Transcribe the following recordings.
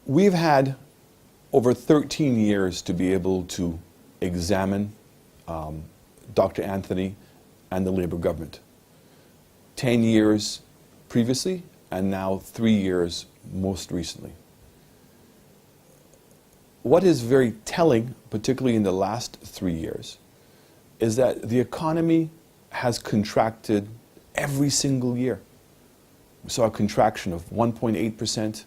We've had over 13 years to be able to examine Dr. Anthony and the Labour government. 10 years previously, and now 3 years most recently. What is very telling, particularly in the last 3 years, is that the economy has contracted every single year. We saw a contraction of 1.8%,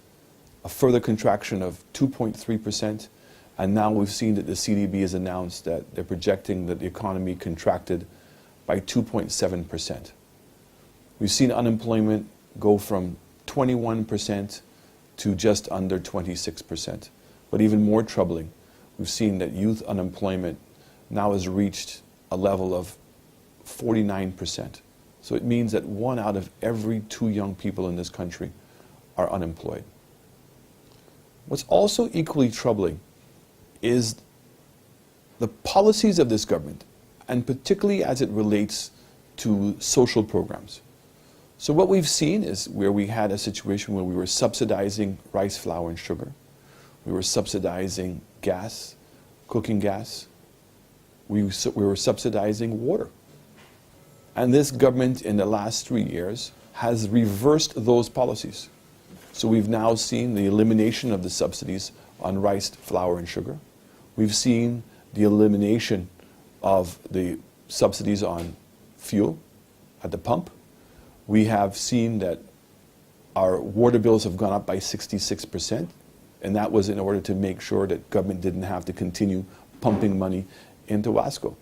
a further contraction of 2.3%, and now we've seen that the CDB has announced that they're projecting that the economy contracted by 2.7%. We've seen unemployment go from 21% to just under 26%. But even more troubling, we've seen that youth unemployment now has reached a level of 49%. So it means that 1 out of every 2 young people in this country are unemployed. What's also equally troubling is the policies of this government, and particularly as it relates to social programs. So what we've seen is where we had a situation where we were subsidizing rice, flour, and sugar. We were subsidizing gas, cooking gas. We were subsidizing water. And this government in the last 3 years has reversed those policies. So we've now seen the elimination of the subsidies on rice, flour, and sugar. We've seen the elimination of the subsidies on fuel at the pump. We have seen that our water bills have gone up by 66%, and that was in order to make sure that government didn't have to continue pumping money into Wasco.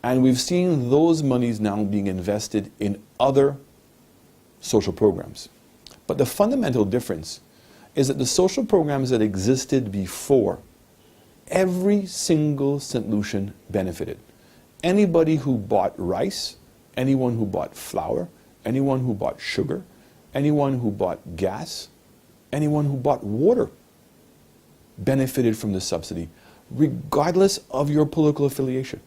And we've seen those monies now being invested in other social programs. But the fundamental difference is that the social programs that existed before, every single St. Lucian benefited. Anybody who bought rice, anyone who bought flour, anyone who bought sugar, anyone who bought gas, anyone who bought water benefited from the subsidy, regardless of your political affiliation.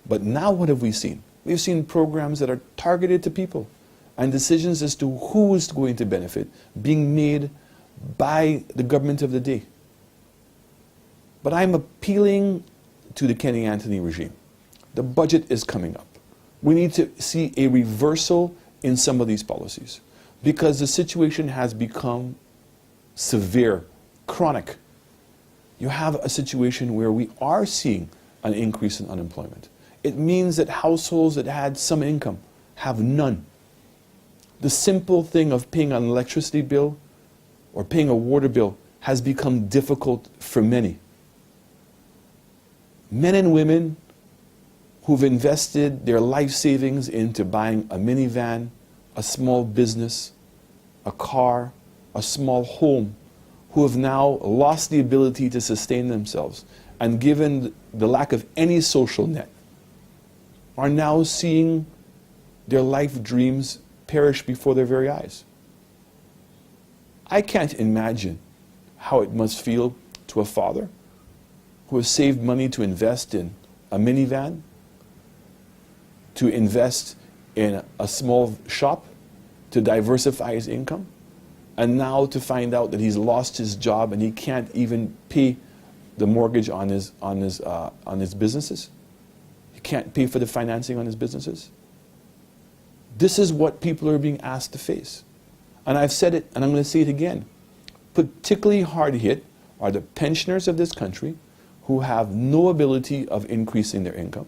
But now what have we seen? We've seen programs that are targeted to people, and decisions as to who is going to benefit being made by the government of the day. But I'm appealing to the Kenny Anthony regime. The budget is coming up. We need to see a reversal in some of these policies because the situation has become severe, chronic. You have a situation where we are seeing an increase in unemployment. It means that households that had some income have none. The simple thing of paying an electricity bill or paying a water bill has become difficult for many. Men and women who've invested their life savings into buying a minivan, a small business, a car, a small home, who have now lost the ability to sustain themselves, and given the lack of any social net, are now seeing their life dreams perish before their very eyes. I can't imagine how it must feel to a father who has saved money to invest in a minivan, to invest in a small shop, to diversify his income, and now to find out that he's lost his job and he can't even pay the mortgage on his businesses. He can't pay for the financing on his businesses. This is what people are being asked to face. And I've said it, and I'm going to say it again. Particularly hard hit are the pensioners of this country who have no ability of increasing their income.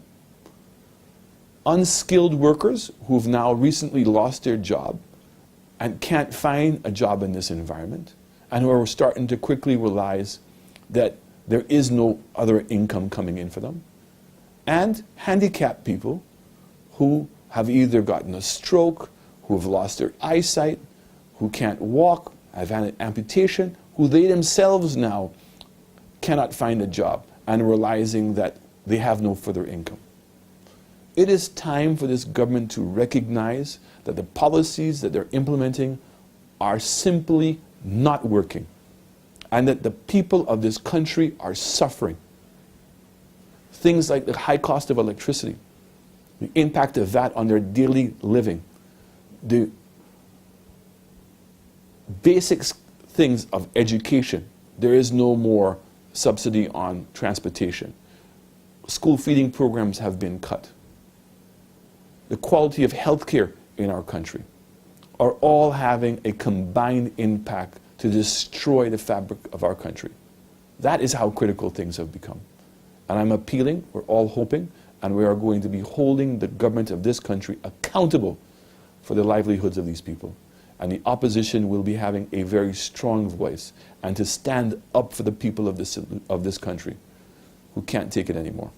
Unskilled workers who have now recently lost their job and can't find a job in this environment, and who are starting to quickly realize that there is no other income coming in for them. And handicapped people who have either gotten a stroke, who have lost their eyesight, who can't walk, have had an amputation, who they themselves now cannot find a job and realizing that they have no further income. It is time for this government to recognize that the policies that they're implementing are simply not working, and that the people of this country are suffering. Things like the high cost of electricity, the impact of that on their daily living, the basic things of education. There is no more subsidy on transportation. School feeding programs have been cut. The quality of health care in our country are all having a combined impact to destroy the fabric of our country. That is how critical things have become. And I'm appealing, we're all hoping, and we are going to be holding the government of this country accountable for the livelihoods of these people. And the opposition will be having a very strong voice and to stand up for the people of this country who can't take it anymore.